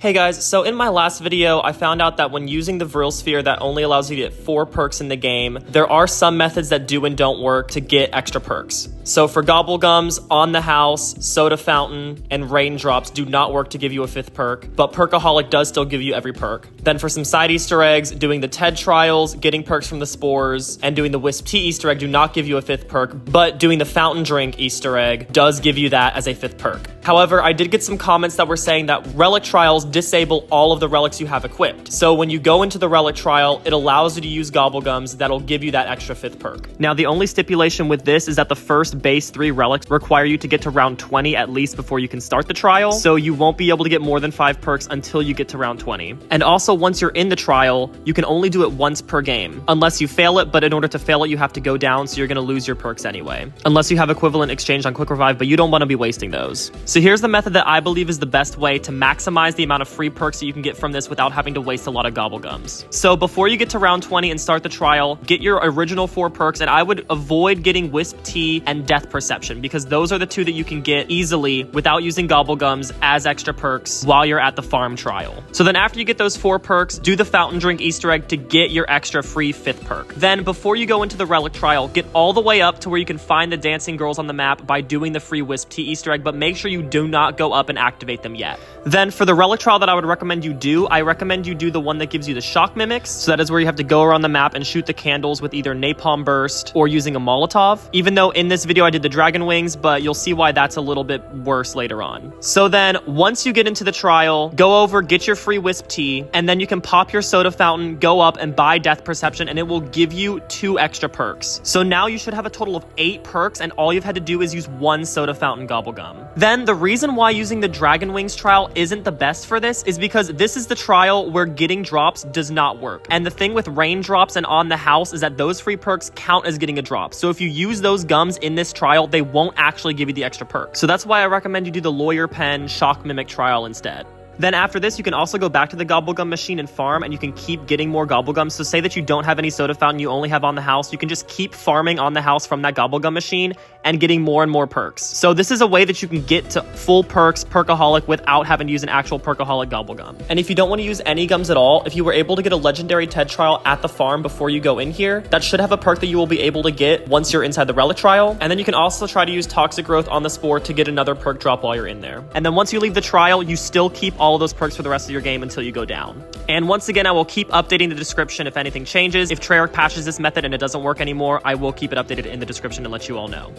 Hey guys, so in my last video, I found out that when using the Vril Sphere that only allows you to get 4 perks in the game, there are some methods that do and don't work to get extra perks. So for gobblegums, on the house, soda fountain, and raindrops do not work to give you a 5th perk, but Perkaholic does still give you every perk. Then for some side Easter eggs, doing the TED trials, getting perks from the spores, and doing the wisp tea Easter egg do not give you a 5th perk, but doing the fountain drink Easter egg does give you that as a 5th perk. However, I did get some comments that were saying that relic trials disable all of the relics you have equipped. So when you go into the relic trial, it allows you to use gobblegums that'll give you that extra 5th perk. Now, the only stipulation with this is that the first base 3 relics require you to get to round 20 at least before you can start the trial, so you won't be able to get more than 5 perks until you get to round 20. And also, once you're in the trial, you can only do it once per game, unless you fail it, but in order to fail it, you have to go down, so you're going to lose your perks anyway. Unless you have equivalent exchange on Quick Revive, but you don't want to be wasting those. So here's the method that I believe is the best way to maximize the amount of free perks that you can get from this without having to waste a lot of gobblegums. So before you get to round 20 and start the trial, get your original 4 perks, and I would avoid getting Wisp Tea and Death Perception, because those are the 2 that you can get easily without using gobblegums as extra perks while you're at the farm trial. So then after you get those 4 perks, do the fountain drink Easter egg to get your extra free 5th perk. Then before you go into the relic trial, get all the way up to where you can find the dancing girls on the map by doing the free Wisp Tea Easter egg, but make sure you do not go up and activate them yet. Then for the relic trial that I would recommend you do, I recommend you do the one that gives you the shock mimics. So that is where you have to go around the map and shoot the candles with either napalm burst or using a Molotov. Even though in this video I did the dragon wings, but you'll see why that's a little bit worse later on. So then once you get into the trial, go over, get your free Wisp Tea, and then you can pop your soda fountain, go up and buy Death Perception, and it will give you 2 extra perks. So now you should have a total of 8 perks, and all you've had to do is use 1 soda fountain gobblegum. Then the reason why using the dragon wings trial isn't the best for this is because this is the trial where getting drops does not work. And the thing with raindrops and on the house is that those free perks count as getting a drop. So if you use those gums in this trial, they won't actually give you the extra perk. So that's why I recommend you do the lawyer pen shock mimic trial instead. Then after this, you can also go back to the gobblegum machine and farm, and you can keep getting more gobblegums. So say that you don't have any soda fountain, you only have on the house, you can just keep farming on the house from that gobblegum machine and getting more and more perks. So this is a way that you can get to full perks, Perkaholic, without having to use an actual Perkaholic gobblegum. And if you don't want to use any gums at all, if you were able to get a legendary TED trial at the farm before you go in here, that should have a perk that you will be able to get once you're inside the relic trial. And then you can also try to use toxic growth on the spore to get another perk drop while you're in there. And then once you leave the trial, you still keep all of those perks for the rest of your game until you go down. And once again, I will keep updating the description if anything changes. If Treyarch patches this method and it doesn't work anymore, I will keep it updated in the description and let you all know.